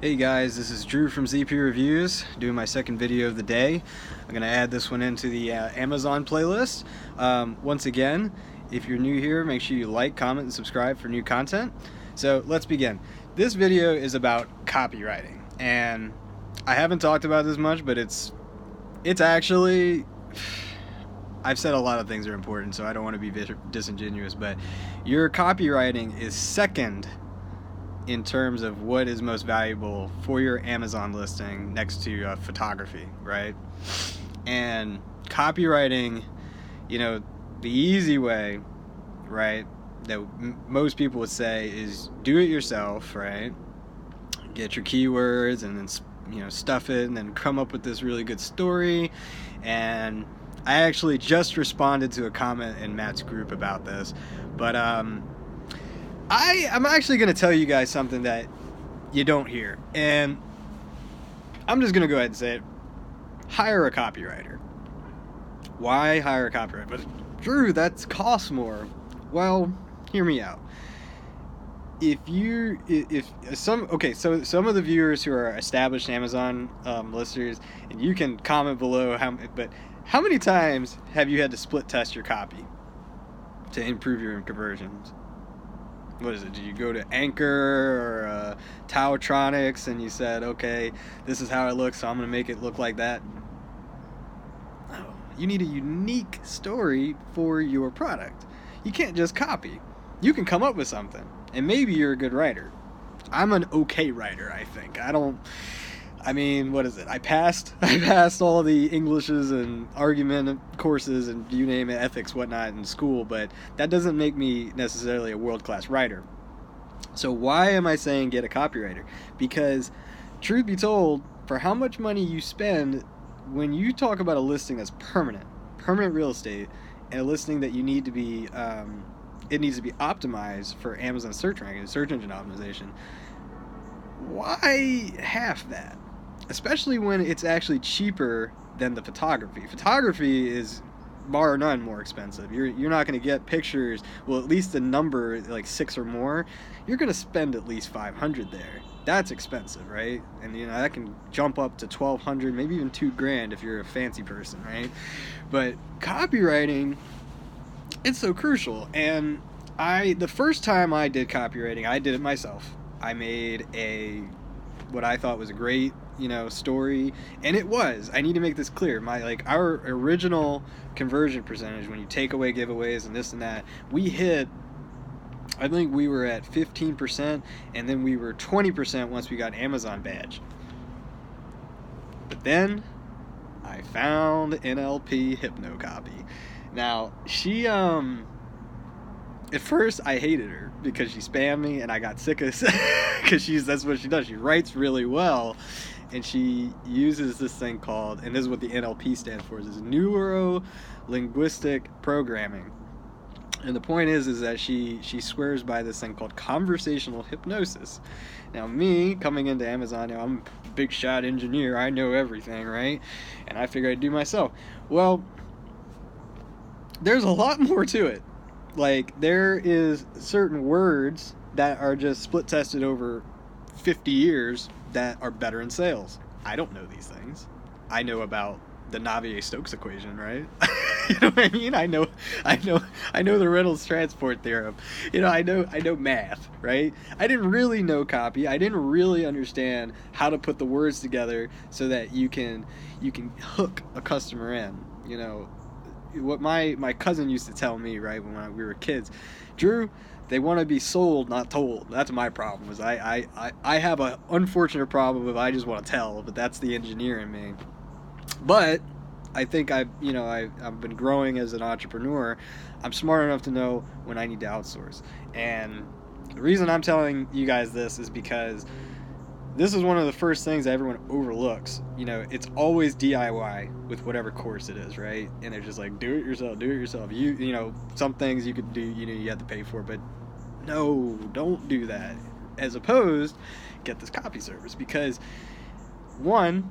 Hey guys, this is Drew from ZP Reviews, doing my second video of the day. I'm going to add this one into the Amazon playlist. Once again, if you're new here, make sure you like, comment, and subscribe for new content. So let's begin. This video is about copywriting, and I haven't talked about this much, but it's actually... I've said a lot of things are important, so I don't want to be disingenuous, but your copywriting is second in terms of what is most valuable for your Amazon listing next to photography, right? And copywriting, the easy way, right, that most people would say is do it yourself, right? Get your keywords and then, stuff it and then come up with this really good story. And I actually just responded to a comment in Matt's group about this, but I'm actually going to tell you guys something that you don't hear, and I'm just going to go ahead and say it. Hire a copywriter. Why hire a copywriter? But Drew, that costs more. Well, hear me out. Some of the viewers who are established Amazon listers, and you can comment below how many times have you had to split test your copy to improve your conversions? What is it? Did you go to Anchor or Towtronics and you said, okay, this is how it looks, so I'm going to make it look like that? No. You need a unique story for your product. You can't just copy. You can come up with something, and maybe you're a good writer. I'm an okay writer, I think. What is it? I passed all the Englishes and argument courses and you name it, ethics, whatnot in school, but that doesn't make me necessarily a world-class writer. So why am I saying get a copywriter? Because truth be told, for how much money you spend, when you talk about a listing that's permanent real estate, and a listing that you need to be, it needs to be optimized for Amazon search ranking, search engine optimization, why half that? Especially when it's actually cheaper than the photography. Photography is bar none more expensive. You're not going to get pictures, well, at least the number like 6 or more. You're going to spend at least $500 there. That's expensive, right? And that can jump up to $1,200, maybe even $2,000 if you're a fancy person, right? But copywriting, it's so crucial. And the first time I did copywriting, I did it myself. I made what I thought was a great story, and it was. I need to make this clear. Our original conversion percentage, when you take away giveaways and this and that, I think we were at 15%, and then we were 20% once we got an Amazon badge. But then I found NLP Hypnocopy. Now, she at first I hated her because she spammed me, and I got sick of because that's what she does. She writes really well, and she uses this thing called, and this is what the NLP stands for, is neuro-linguistic programming. And the point is that she swears by this thing called conversational hypnosis. Now, me coming into Amazon, I'm a big shot engineer, I know everything, right? And I figured I'd do myself. Well, there's a lot more to it. There is certain words that are just split tested over 50 years that are better in sales. I don't know these things. I know about the Navier-Stokes equation, right? You know what I mean? I know the Reynolds transport theorem. I know math, right? I didn't really know copy. I didn't really understand how to put the words together so that you can hook a customer in. What my cousin used to tell me, right, when we were kids, Drew, they want to be sold, not told. That's my problem. Is I have an unfortunate problem if I just want to tell, but that's the engineer in me. But I think I've been growing as an entrepreneur. I'm smart enough to know when I need to outsource. And the reason I'm telling you guys this is because this is one of the first things that everyone overlooks. It's always DIY with whatever course it is, right? And they're just like, do it yourself. Some things you could do, you have to pay for, but no, don't do that. As opposed, get this copy service, because one,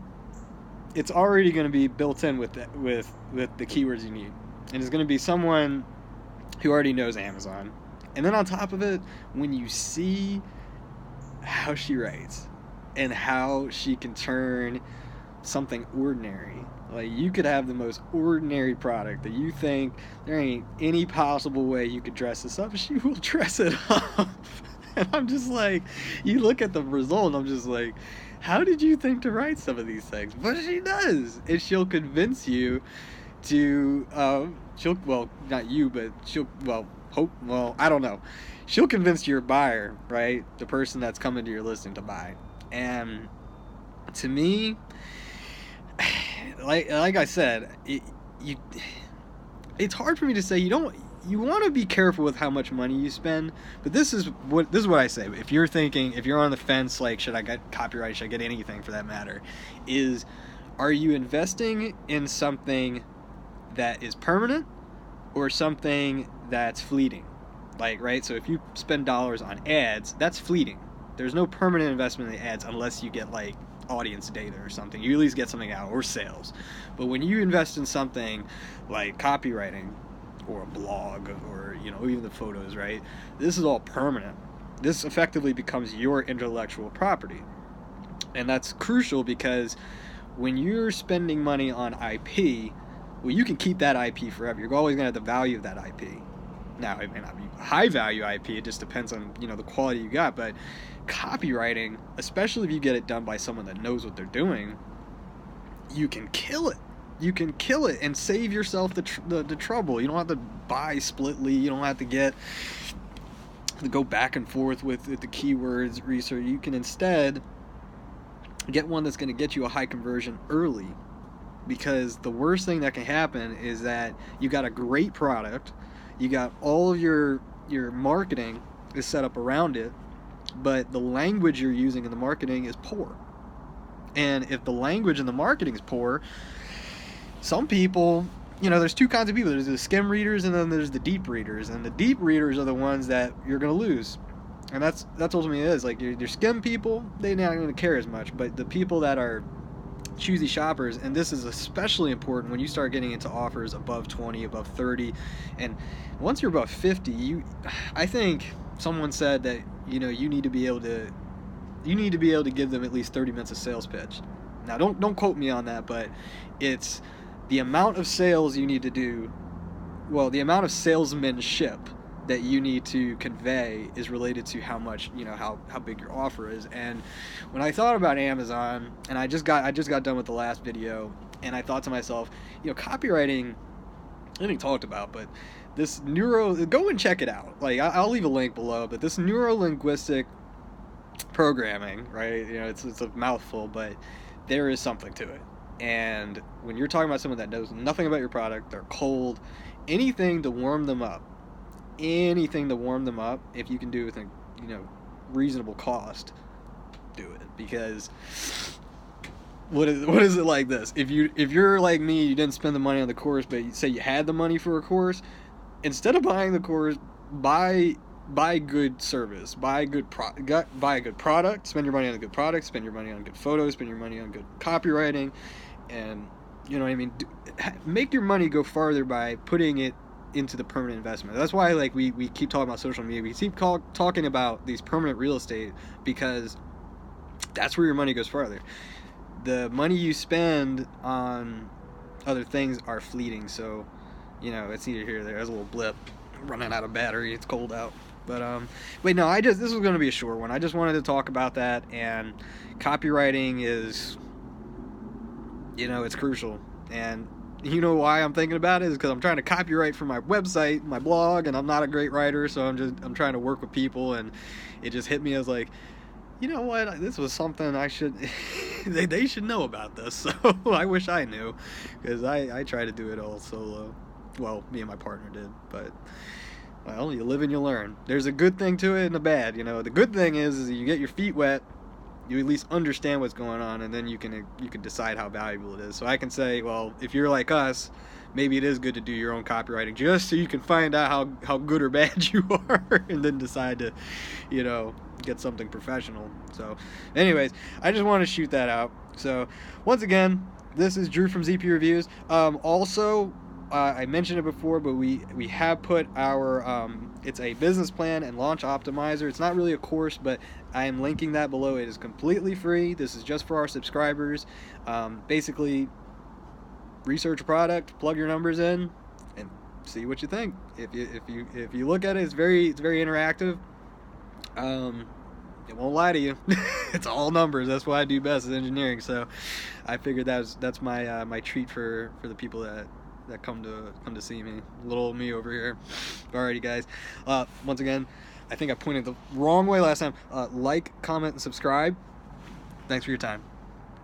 it's already going to be built in with the keywords you need, and it's going to be someone who already knows Amazon. And then on top of it, when you see how she writes, and how she can turn something ordinary. Like, you could have the most ordinary product that you think there ain't any possible way you could dress this up, she will dress it up. And I'm just like, you look at the result and I'm just like, how did you think to write some of these things? But she does, and she'll convince you to well, not you, but I don't know, she'll convince your buyer, right, the person that's coming to your listing, to buy. And to me, like I said, it's hard for me to say. You want to be careful with how much money you spend, but this is what I say. If you're on the fence, like, should I get copyright, should I get anything for that matter, are you investing in something that is permanent or something that's fleeting? Like, right, so if you spend dollars on ads, that's fleeting. There's no permanent investment in the ads unless you get, like, audience data or something. You at least get something out, or sales. But when you invest in something like copywriting or a blog, or, you know, even the photos, right, this is all permanent. This effectively becomes your intellectual property. And that's crucial, because when you're spending money on IP, well, you can keep that IP forever. You're always going to have the value of that IP. Now, it may not be high value IP, it just depends on, you know, the quality you got. But copywriting, especially if you get it done by someone that knows what they're doing, you can kill it. You can kill it and save yourself the trouble. You don't have to buy splitly. You don't have to go back and forth with the keywords research. You can instead get one that's going to get you a high conversion early. Because the worst thing that can happen is that you got a great product, you got all of your marketing is set up around it, but the language you're using in the marketing is poor. And if the language in the marketing is poor, some people, you know, there's two kinds of people. There's the skim readers, and then there's the deep readers. And the deep readers are the ones that you're going to lose. And that's ultimately it is. Like, your skim people, they're not going to care as much. But the people that are choosy shoppers, and this is especially important when you start getting into offers above 20, above 30, and once you're above 50, I think someone said that, you know, you need to be able to give them at least 30 minutes of sales pitch. Now, don't quote me on that, but it's the amount of sales you need to do. Well, the amount of salesmanship that you need to convey is related to how much, you know, how big your offer is. And when I thought about Amazon, and I just got done with the last video, and I thought to myself, you know, copywriting, I didn't talked about, but this go and check it out. Like, I'll leave a link below, but this neuro-linguistic programming, right? You know, it's a mouthful, but there is something to it. And when you're talking about someone that knows nothing about your product, they're cold, anything to warm them up, if you can do it with a, you know, reasonable cost, do it. Because what is it like this? If you're like me, you didn't spend the money on the course, but you say you had the money for a course, instead of buying the course, buy good service, buy a good product, spend your money on a good product, spend your money on good photos, spend your money on good copywriting, and, you know what I mean, make your money go farther by putting it into the permanent investment. That's why, like, we keep talking about social media, we keep talking about these permanent real estate, because that's where your money goes farther. The money you spend on other things are fleeting, so, you know, it's neither here nor there. There's a little blip, running out of battery, it's cold out. But wait, no, this was going to be a short one. I just wanted to talk about that. And copywriting is, you know, it's crucial. And you know why I'm thinking about it is because I'm trying to copyright for my website, my blog, and I'm not a great writer, so I'm trying to work with people, and it just hit me as like, you know what, this was something I should they should know about this. So I wish I knew, because I try to do it all solo. Well, me and my partner did, but, well, you live and you learn. There's a good thing to it and a bad. You know, the good thing is you get your feet wet, you at least understand what's going on, and then you can decide how valuable it is. So I can say, well, if you're like us, maybe it is good to do your own copywriting, just so you can find out how good or bad you are, and then decide to, you know, get something professional. So anyways, I just want to shoot that out. So once again, this is Drew from ZP Reviews. Also, I mentioned it before, but we have put our it's a business plan and launch optimizer. It's not really a course, but I am linking that below. It is completely free. This is just for our subscribers. Basically, research a product, plug your numbers in, and see what you think. If you look at it, it's very interactive. It won't lie to you. It's all numbers. That's what I do best, is engineering. So I figured that's my my treat for the people that come to see me. Little me over here. Alrighty, guys. Once again, I think I pointed the wrong way last time. Like, comment, and subscribe. Thanks for your time.